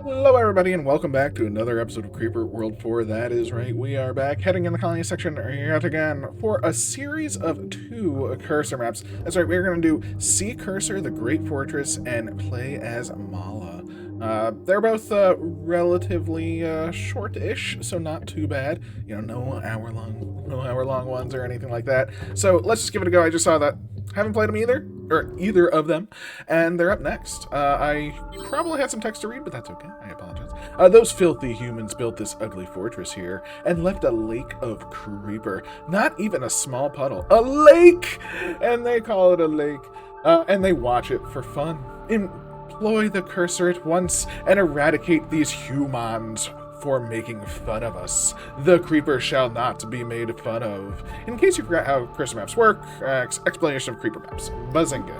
Hello, everybody, and welcome back to another episode of Creeper World 4. That is right, we are back, heading in the colony section yet again for a series of 2 cursor maps. That's right, we're going to do Sea Cursor, the Great Fortress, and play as Mala. They're both relatively short-ish, so not too bad. You know, no hour-long ones or anything like that. So let's just give it a go. I just saw that. Haven't played them either of them, and they're up next. I probably had some text to read, but that's okay. I apologize. Those filthy humans built this ugly fortress here and left a lake of creeper. Not even a small puddle. A lake! And they call it a lake. And they watch it for fun. Employ the cursor at once and eradicate these humans for making fun of us. The creeper shall not be made fun of. In case you forgot how cursor maps work, explanation of creeper maps. Bazinga.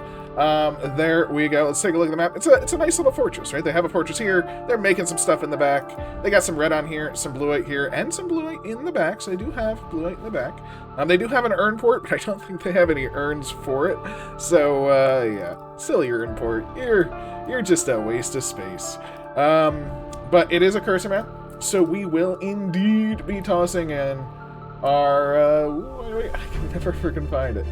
There we go. Let's take a look at the map. It's a nice little fortress, right? They have a fortress here. They're making some stuff in the back. They got some red on here, some blue white here, and some blue white in the back. So they do have blue white in the back. They do have an urn port, but I don't think they have any urns for it. So yeah, silly urn port. You're just a waste of space. But it is a cursor map. So we will indeed be tossing in our, wait, I can never freaking find it.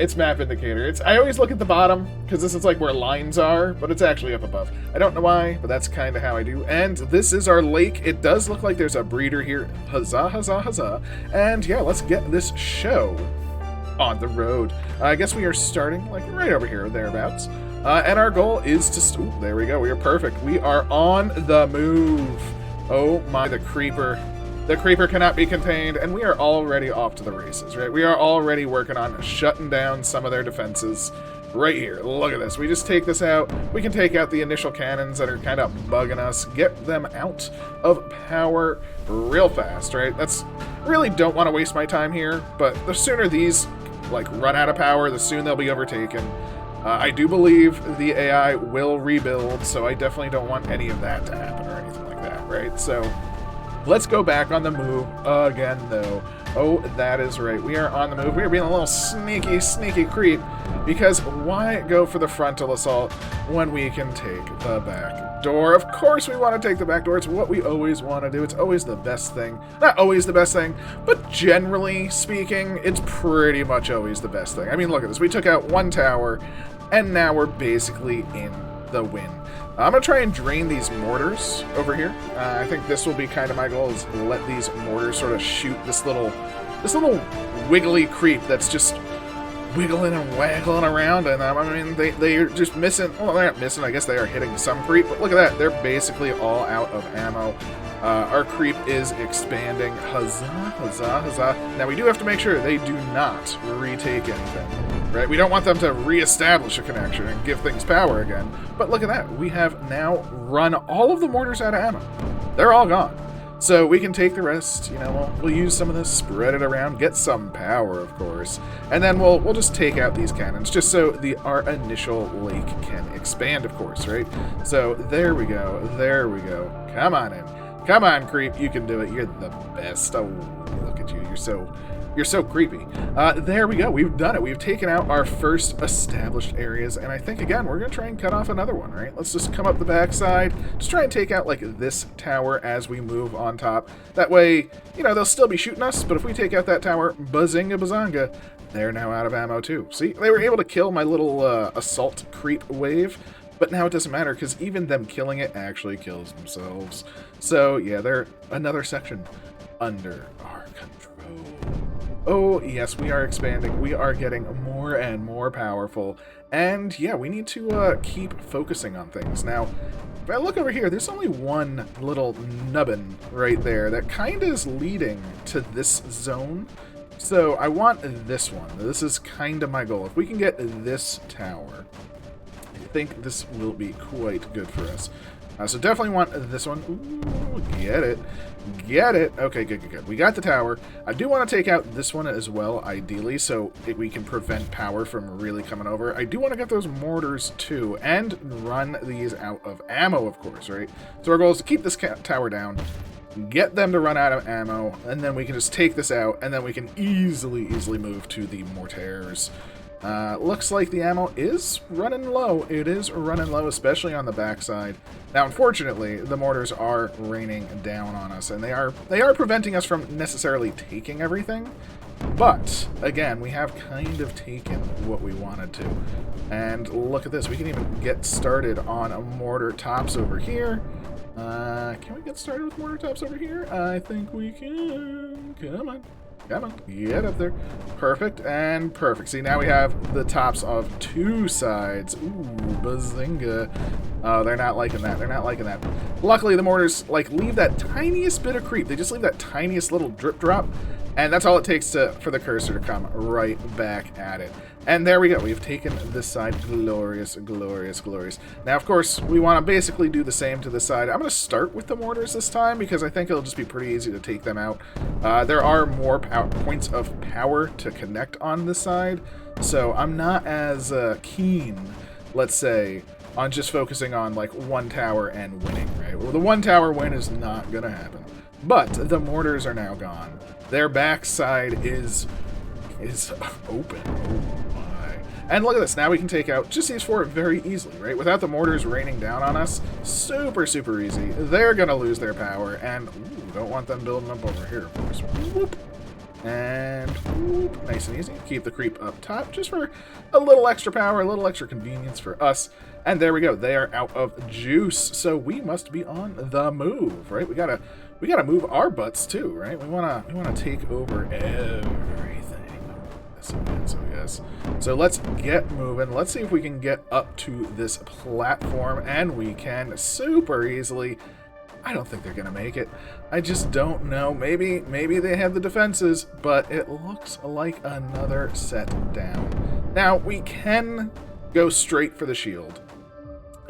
It's map indicator. I always look at the bottom, because this is like where lines are, but it's actually up above. I don't know why, but that's kind of how I do. And this is our lake. It does look like there's a breeder here. Huzzah, huzzah, huzzah. And yeah, let's get this show on the road. I guess we are starting like right over here, thereabouts. And our goal is to, ooh, there we go. We are perfect. We are on the move. Oh my, the creeper. The creeper cannot be contained, and we are already off to the races, right? We are already working on shutting down some of their defenses right here. Look at this. We just take this out. We can take out the initial cannons that are kind of bugging us, get them out of power real fast, right? Really don't want to waste my time here, but the sooner these like run out of power, the sooner they'll be overtaken. I do believe the AI will rebuild, so I definitely don't want any of that to happen or anything like that, right? So let's go back on the move again, though. Oh, that is right. We are on the move. We are being a little sneaky creep, because why go for the frontal assault when we can take the back door? Of course we want to take the back door. It's what we always want to do. It's always the best thing. Not always the best thing, but generally speaking, it's pretty much always the best thing. I mean, look at this. We took out one tower, and now we're basically in the win. I'm going to try and drain these mortars over here. I think this will be kind of my goal, is let these mortars sort of shoot this little wiggly creep that's just wiggling and waggling around. And I mean, they're just missing. Well, they're not missing. I guess they are hitting some creep. But look at that. They're basically all out of ammo. Our creep is expanding. Huzzah, huzzah, huzzah. Now, we do have to make sure they do not retake anything, right? We don't want them to reestablish a connection and give things power again. But look at that. We have now run all of the mortars out of ammo. They're all gone. So we can take the rest, you know, we'll use some of this, spread it around, get some power, of course. And then we'll just take out these cannons, just so our initial lake can expand, of course, right? So there we go. Come on in. Come on, creep, you can do it. You're the best. Oh, look at you. You're so creepy. There we go. We've done it. We've taken out our first established areas, and I think, again, we're going to try and cut off another one, right? Let's just come up the backside. Just try and take out, like, this tower as we move on top. That way, you know, they'll still be shooting us, but if we take out that tower, bazinga bazanga, they're now out of ammo, too. See, they were able to kill my little assault creep wave, but now it doesn't matter, because even them killing it actually kills themselves. So, yeah, they're another section under our control. Oh, yes, we are expanding. We are getting more and more powerful. And, yeah, we need to keep focusing on things. Now, if I look over here, there's only one little nubbin right there that kind of is leading to this zone. So I want this one. This is kind of my goal. If we can get this tower, I think this will be quite good for us. So definitely want this one. Ooh, get it. Okay, good. We got the tower. I do want to take out this one as well, ideally, so we can prevent power from really coming over. I do want to get those mortars, too, and run these out of ammo, of course, right? So our goal is to keep this tower down, get them to run out of ammo, and then we can just take this out, and then we can easily move to the mortars. Looks like the ammo is running low. It is running low, especially on the backside. Now, unfortunately, the mortars are raining down on us, and they are preventing us from necessarily taking everything. But, again, we have kind of taken what we wanted to. And look at this. We can even get started on a mortar tops over here. Can we get started with mortar tops over here? I think we can. Come on. Come on, get up there. Perfect and perfect. See, now we have the tops of two sides. Ooh, bazinga. Oh, they're not liking that. They're not liking that. Luckily, the mortars, like, leave that tiniest bit of creep. They just leave that tiniest little drip drop. And that's all it takes for the cursor to come right back at it. And there we go. We've taken this side. Glorious, glorious, glorious. Now, of course, we want to basically do the same to this side. I'm going to start with the mortars this time because I think it'll just be pretty easy to take them out. There are more points of power to connect on this side, so I'm not as keen, let's say, on just focusing on, like, one tower and winning, right? Well, the one tower win is not going to happen. But the mortars are now gone. Their backside is open. Oh my. And look at this. Now we can take out just these four very easily, right? Without the mortars raining down on us. Super, super easy. They're going to lose their power. And ooh, don't want them building up over here, of course. Whoop. And whoop. Nice and easy. Keep the creep up top just for a little extra power, a little extra convenience for us. And there we go. They are out of juice. So we must be on the move, right? We gotta move our butts too, right? We wanna take over everything. So yes. So let's get moving. Let's see if we can get up to this platform, and we can super easily. I don't think they're gonna make it. I just don't know. Maybe they have the defenses, but it looks like another set down. Now we can go straight for the shield.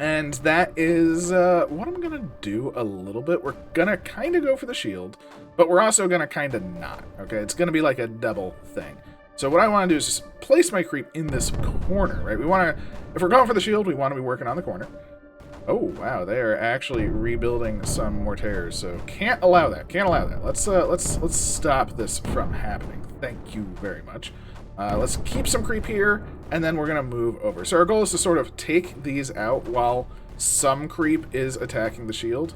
And that is what I'm going to do a little bit. We're going to kind of go for the shield, but we're also going to kind of not, okay? It's going to be like a double thing. So what I want to do is just place my creep in this corner, right? We want to, if we're going for the shield, we want to be working on the corner. Oh, wow, they are actually rebuilding some mortars, so can't allow that, can't allow that. Let's stop this from happening. Thank you very much. Let's keep some creep here, and then we're going to move over. So our goal is to sort of take these out while some creep is attacking the shield.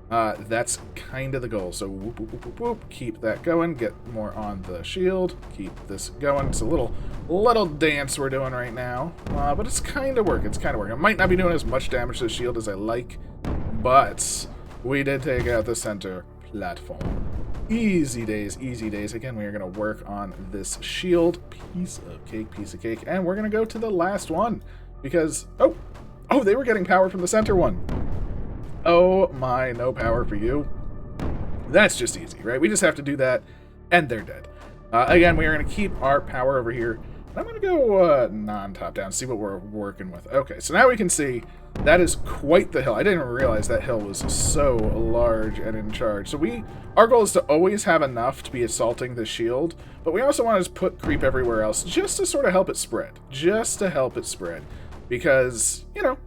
That's kind of the goal. So whoop, whoop, whoop, whoop, whoop. Keep that going. Get more on the shield. Keep this going. It's a little dance we're doing right now. But it's kind of working. It's kind of working. I might not be doing as much damage to the shield as I like, but we did take out the center platform. Easy days, easy days. Again, we are going to work on this shield. Piece of cake, and we're going to go to the last one because, oh, they were getting power from the center one. Oh my, no power for you. That's just easy, right? We just have to do that, and they're dead. Again, we are going to keep our power over here. I'm going to go non-top down, see what we're working with. Okay, so now we can see that is quite the hill. I didn't realize that hill was so large and in charge. So our goal is to always have enough to be assaulting the shield, but we also want to just put creep everywhere else just to sort of help it spread. Just to help it spread. Because, you know,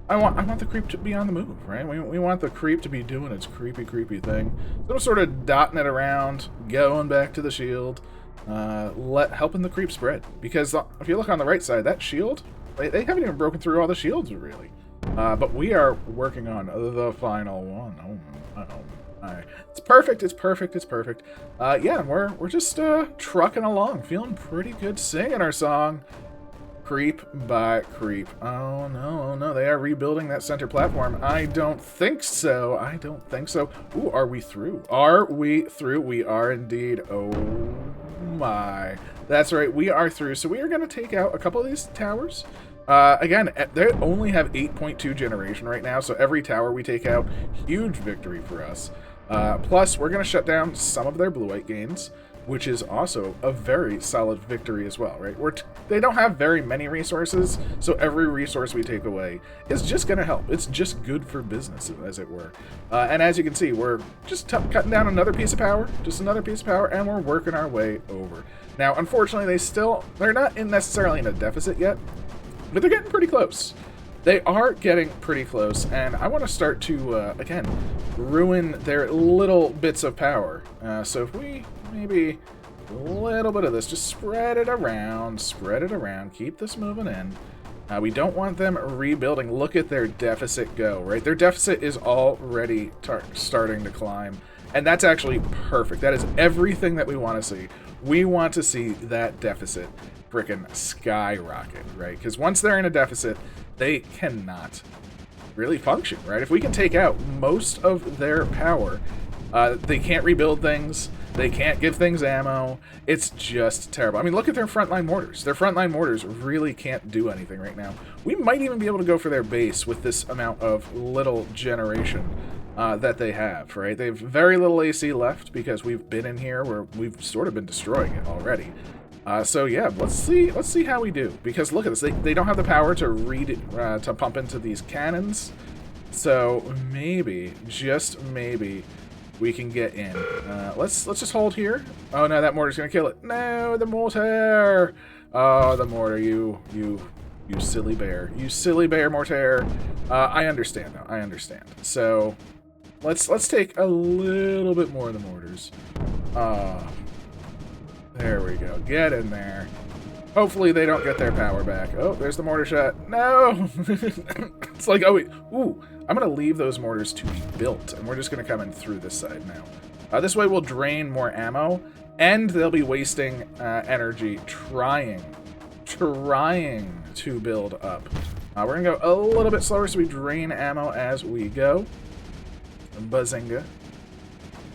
I want the creep to be on the move, right? We want the creep to be doing its creepy thing. So I'm sort of dotting it around, going back to the shield, helping the creep spread. Because if you look on the right side, that shield, they haven't even broken through all the shields, really. But we are working on the final one. Oh my. It's perfect, it's perfect, it's perfect. Yeah, we're just trucking along, feeling pretty good singing our song. Creep by creep. Oh no, they are rebuilding that center platform. I don't think so. Ooh, are we through? Are we through? We are indeed. Oh my. That's right, we are through. So we are going to take out a couple of these towers. Again, they only have 8.2 generation right now, so every tower we take out, huge victory for us. Plus, we're going to shut down some of their blue-white gains, which is also a very solid victory as well, right? They don't have very many resources, so every resource we take away is just going to help. It's just good for business, as it were. And as you can see, we're just cutting down another piece of power, and we're working our way over. Now, unfortunately, they're not necessarily in a deficit yet, but they're getting pretty close. They are getting pretty close, and I want to start to, again, ruin their little bits of power. So if we maybe little bit of this. Just spread it around, keep this moving in. We don't want them rebuilding. Look at their deficit go, right? Their deficit is already starting to climb, and that's actually perfect. That is everything that we want to see. We want to see that deficit frickin' skyrocket, right? Because once they're in a deficit, they cannot really function, right? If we can take out most of their power, they can't rebuild things. They can't give things ammo. It's just terrible. I mean, look at their frontline mortars. Their frontline mortars really can't do anything right now. We might even be able to go for their base with this amount of little generation that they have, right? They have very little AC left because we've been in here where we've sort of been destroying it already. So yeah, let's see how we do. Because look at this. They don't have the power to pump into these cannons. So maybe, just maybe, we can get in. Let's just hold here. Oh no, that mortar's gonna kill it. No, the mortar! Oh, the mortar, you silly bear. You silly bear mortar. I understand though, I understand. So let's take a little bit more of the mortars. There we go. Get in there. Hopefully they don't get their power back. Oh, there's the mortar shot. No! It's like, oh wait, ooh. I'm going to leave those mortars to be built, and we're just going to come in through this side now. This way we'll drain more ammo, and they'll be wasting energy trying to build up. We're going to go a little bit slower so we drain ammo as we go. Bazinga.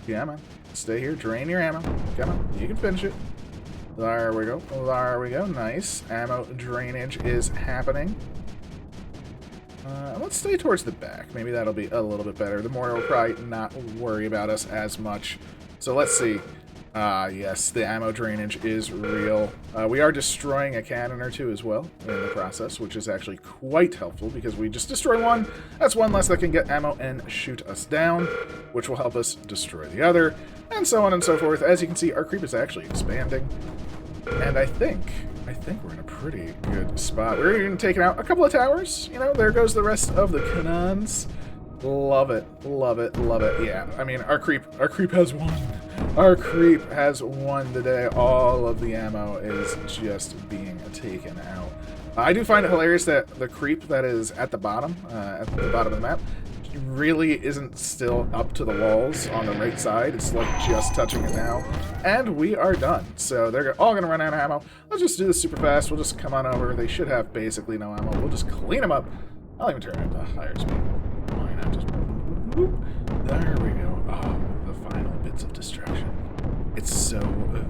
Yeah, man. Stay here. Drain your ammo. Come on. You can finish it. There we go. There we go. Nice. Ammo drainage is happening. Let's stay towards the back. Maybe that'll be a little bit better. The mortar will probably not worry about us as much. So let's see. Yes, the ammo drainage is real. We are destroying a cannon or two as well in the process, which is actually quite helpful because we just destroy one. That's one less that can get ammo and shoot us down, which will help us destroy the other, and so on and so forth. As you can see, our creep is actually expanding. And I think we're in a pretty good spot. We're even taking out a couple of towers. You know, there goes the rest of the cannons. Love it, love it, love it. Yeah, I mean, our creep has won. Our creep has won today. All of the ammo is just being taken out. I do find it hilarious that the creep that is at the bottom of the map, really isn't still up to the walls on the right side. It's like just touching it now. And we are done. So they're all going to run out of ammo. Let's just do this super fast. We'll just come on over. They should have basically no ammo. We'll just clean them up. I'll even turn it to higher speed. Why not just... Whoop. There we go. Oh, the final bits of destruction. It's so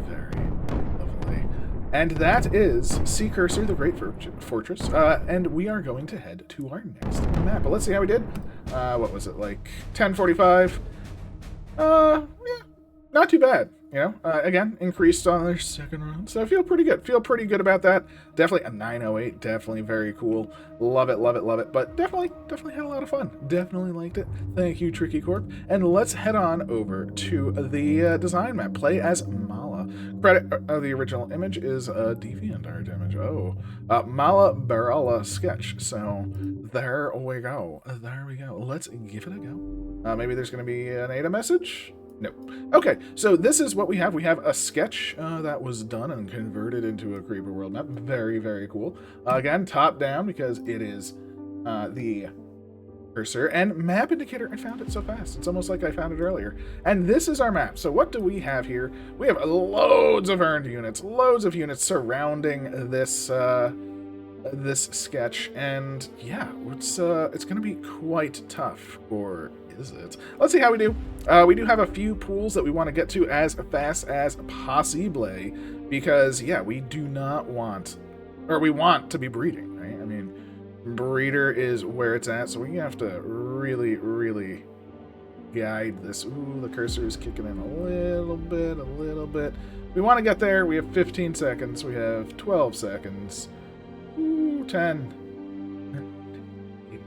very lovely. And that is Sea Cursor, the Great Fortress. And we are going to head to our next map. But let's see how we did. What was it, like 10:45? Yeah, not too bad. You know, again, increased on their second round, so I feel pretty good. Feel pretty good about that. Definitely a 908, definitely very cool. Love it, love it, love it. But definitely had a lot of fun. Definitely liked it. Thank you, Tricky Corp. And let's head on over to the design map. Play as Mala. Credit the original image is a DeviantArt image. Oh, Mala Barala sketch. So there we go. There we go. Let's give it a go. Maybe there's going to be an ADA message. No. Okay, so this is what we have. We have a sketch that was done and converted into a Creeper World map. Very, very cool. Again, top down because it is the cursor and map indicator. I found it so fast. It's almost like I found it earlier. And this is our map. So what do we have here? We have loads of earned units, loads of units surrounding this this sketch. And yeah, it's going to be quite tough, or is it? Let's see how we do. We do have a few pools that we want to get to as fast as possible because, yeah, we do not want, or we want to be breeding, right? I mean, breeder is where it's at, so we have to really, really guide this. Ooh, the cursor is kicking in a little bit. We want to get there. We have 15 seconds. We have 12 seconds. Ooh, 10, 8,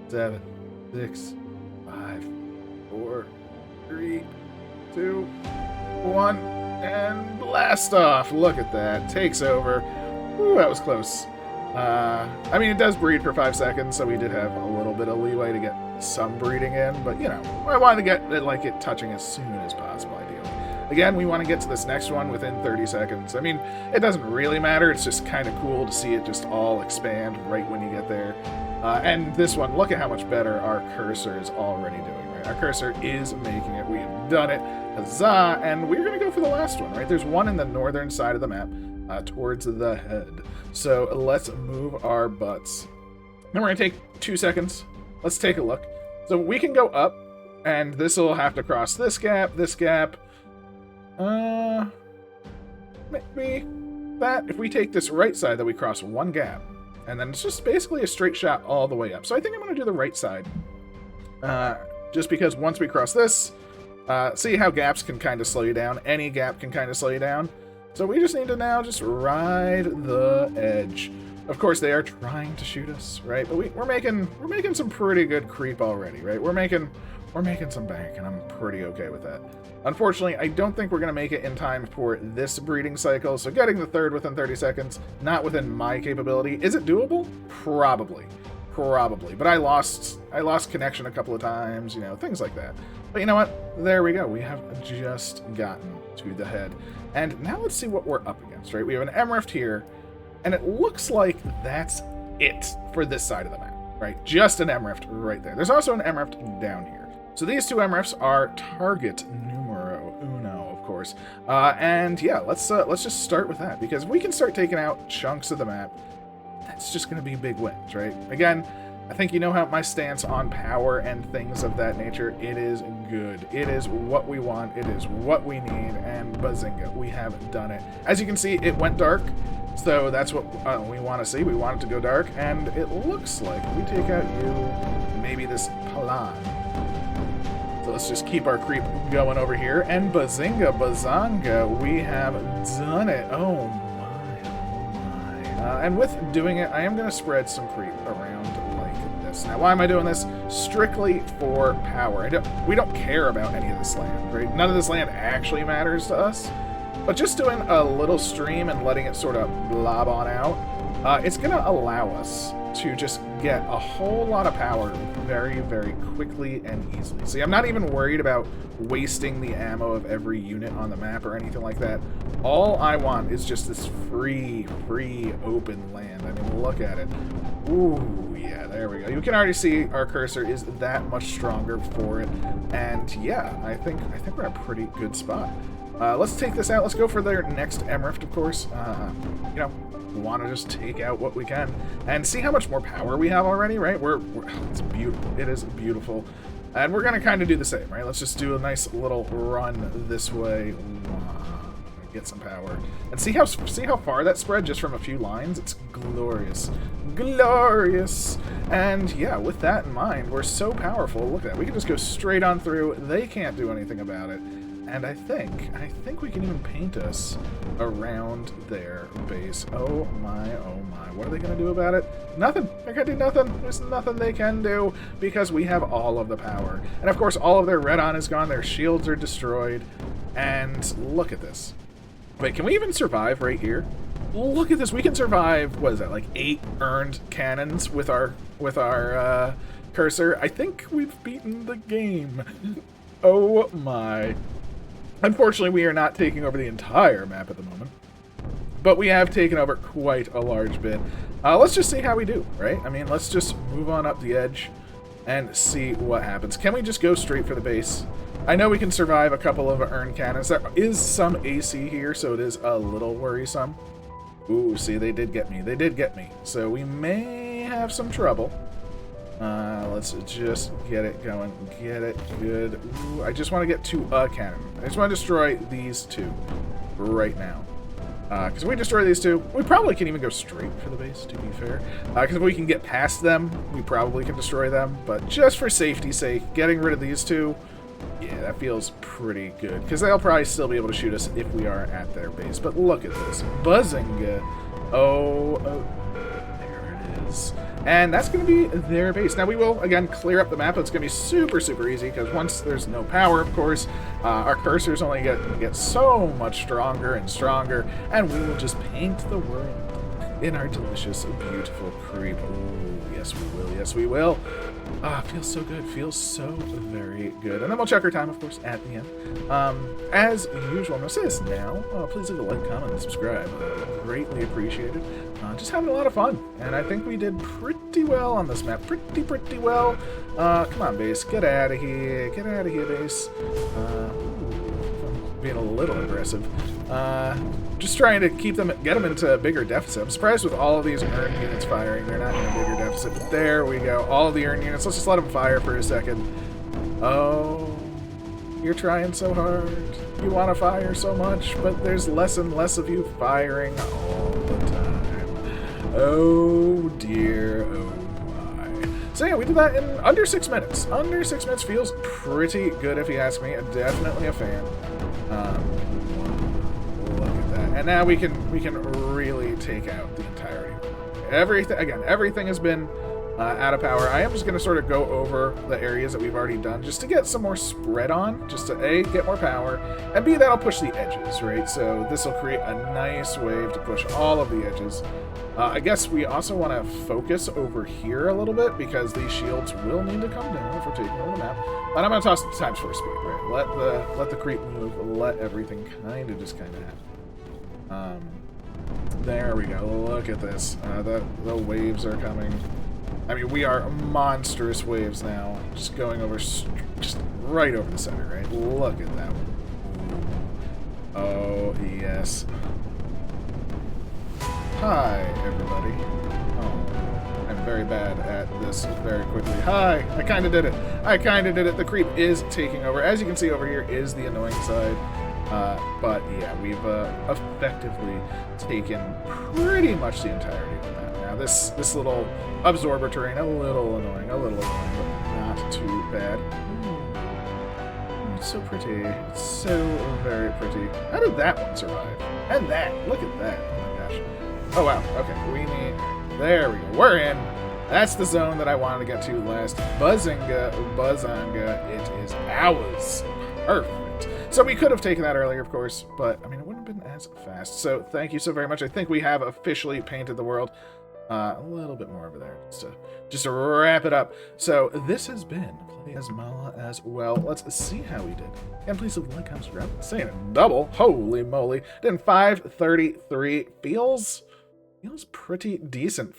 7, 6, 5, 4, 3, 2, 1, and blast off. Look at that. Takes over. Ooh, that was close. I mean, it does breed for 5 seconds, so we did have a little bit of leeway to get some breeding in, but, you know, I wanted to get it, like, it touching as soon as possible, ideally. Again, we want to get to this next one within 30 seconds. I mean, it doesn't really matter. It's just kind of cool to see it just all expand right when you get there. And this one, look at how much better our cursor is already doing, right? Our cursor is making it. We have done it. Huzzah! And we're going to go for the last one, right? There's one in the northern side of the map towards the head. So let's move our butts. Then we're going to take 2 seconds. Let's take a look. So we can go up, and this will have to cross this gap. Maybe that. If we take this right side, that we cross one gap. And then it's just basically a straight shot all the way up. So I think I'm going to do the right side. Just because once we cross this, see how gaps can kind of slow you down. Any gap can kind of slow you down. So we just need to now just ride the edge. Of course, they are trying to shoot us, right? But we're making some pretty good creep already, right? We're making some bank, and I'm pretty okay with that. Unfortunately, I don't think we're going to make it in time for this breeding cycle, so getting the third within 30 seconds, not within my capability. Is it doable? Probably. But I lost connection a couple of times, you know, things like that. But you know what? There we go. We have just gotten to the head. And now let's see what we're up against, right? We have an M-Rift here, and it looks like that's it for this side of the map, right? Just an M-Rift right there. There's also an M-Rift down here. So these two M-Rifts are target numero uno, of course. And yeah, let's just start with that, because if we can start taking out chunks of the map, that's just going to be big wins, right? Again, I think you know how my stance on power and things of that nature. It is good. It is what we want. It is what we need. And bazinga, we have done it. As you can see, it went dark. So that's what we want to see. We want it to go dark. And it looks like we take out you, maybe this Palan. So let's just keep our creep going over here. And bazinga, bazanga, we have done it. Oh my. And with doing it, I am going to spread some creep around like this. Now, why am I doing this? Strictly for power. We don't care about any of this land, right? None of this land actually matters to us. But just doing a little stream and letting it sort of blob on out, it's going to allow us to just get a whole lot of power very, very quickly and easily. See, I'm not even worried about wasting the ammo of every unit on the map or anything like that. All I want is just this free open land. I mean, look at it. Ooh, yeah, there we go. You can already see our cursor is that much stronger for it. And yeah, I think we're in a pretty good spot. Let's take this out. Let's go for their next M-Rift, of course. You know, we want to just take out what we can and see how much more power we have already, right? It's beautiful. It is beautiful. And we're going to kind of do the same, right? Let's just do a nice little run this way. Get some power. And see how far that spread just from a few lines? It's glorious. Glorious! And yeah, with that in mind, we're so powerful. Look at that. We can just go straight on through. They can't do anything about it. And I think we can even paint us around their base. Oh my, oh my. What are they going to do about it? Nothing. They're going to do nothing. There's nothing they can do because we have all of the power. And of course, all of their red on is gone. Their shields are destroyed. And look at this. Wait, can we even survive right here? Look at this. We can survive, what is that, like 8 earned cannons with our cursor. I think we've beaten the game. Oh my. Unfortunately, we are not taking over the entire map at the moment, but we have taken over quite a large bit. Let's just see how we do, right? I mean, let's just move on up the edge and see what happens. Can we just go straight for the base? I know we can survive a couple of earned cannons. There is some AC here, so it is a little worrisome. Ooh, see, they did get me. They did get me. So we may have some trouble. Let's just get it going. Get it good. Ooh, I just want to get to a cannon. I just want to destroy these two right now. Because if we destroy these two, we probably can even go straight for the base, to be fair. Because if we can get past them, we probably can destroy them. But just for safety's sake, getting rid of these two, yeah, that feels pretty good. Because they'll probably still be able to shoot us if we are at their base. But look at this. Buzzing. Oh, there it is. And that's going to be their base. Now, we will, again, clear up the map. It's going to be super, super easy, because once there's no power, of course, our cursors only get so much stronger and stronger, and we will just paint the world in our delicious, beautiful creep. Ooh, yeah, Yes, we will. Yes, we will. Ah, feels so good. Feels so very good. And then we'll check our time, of course, at the end. As usual, I'm going to say this now. Please leave a like, comment, and subscribe. Greatly appreciated. Just having a lot of fun. And I think we did pretty well on this map. Pretty well. Come on, base. Get out of here. Get out of here, base. Being a little aggressive. Just trying to get them into a bigger deficit. I'm surprised with all of these urn units firing, they're not in a bigger deficit. But there we go. All of the urn units. Let's just let them fire for a second. Oh, you're trying so hard. You want to fire so much, but there's less and less of you firing all the time. Oh dear. Oh my. So yeah, we did that in under 6 minutes. Under 6 minutes feels pretty good if you ask me. Definitely a fan. Look at that. And now we can really take out the entirety. Everything has been out of power. I am just going to sort of go over the areas that we've already done just to get some more spread on, just to A, get more power, and B, that'll push the edges, right? So this will create a nice wave to push all of the edges. I guess we also want to focus over here a little bit because these shields will need to come down if we're taking over the map. And I'm going to toss the times 4 speed, right? Let the creep move, let everything kind of happen. There we go. Look at this. The waves are coming. I mean, we are monstrous waves now. Just going over, just right over the center, right? Look at that one. Oh, yes. Hi, everybody. Oh, I'm very bad at this very quickly. Hi! I kind of did it. The creep is taking over. As you can see over here is the annoying side. But yeah, we've effectively taken pretty much the entirety of the map. Now this little absorber terrain, a little annoying, but not too bad. It's so pretty. It's so very pretty. How did that one survive? And that, look at that. Oh my gosh. Oh wow, okay, there we go. We're in. That's the zone that I wanted to get to last. Buzzanga, it is ours. Perfect. So we could have taken that earlier, of course, but, I mean, it wouldn't have been as fast. So thank you so very much. I think we have officially painted the world. A little bit more over there, just to wrap it up. So this has been Play as Mala as well. Let's see how we did. And please leave a like, comment, subscribe. Saying it double. Holy moly. Did 533. Feels pretty decent.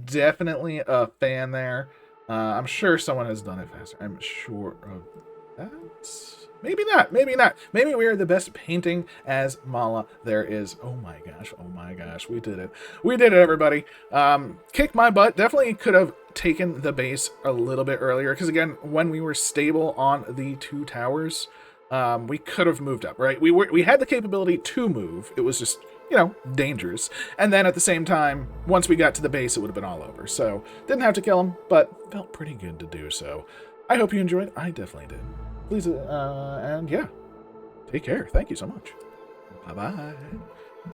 Definitely a fan there. I'm sure someone has done it faster. I'm sure of that. Maybe not. Maybe we are the best painting as Mala there is. Oh my gosh. We did it, everybody. Kicked my butt. Definitely could have taken the base a little bit earlier, because again, when we were stable on the 2 towers, we could have moved up, right? We had the capability to move. It was just, dangerous. And then at the same time, once we got to the base, it would have been all over. So didn't have to kill him, but felt pretty good to do so. I hope you enjoyed. I definitely did. Please, and yeah, take care. Thank you so much. Bye-bye.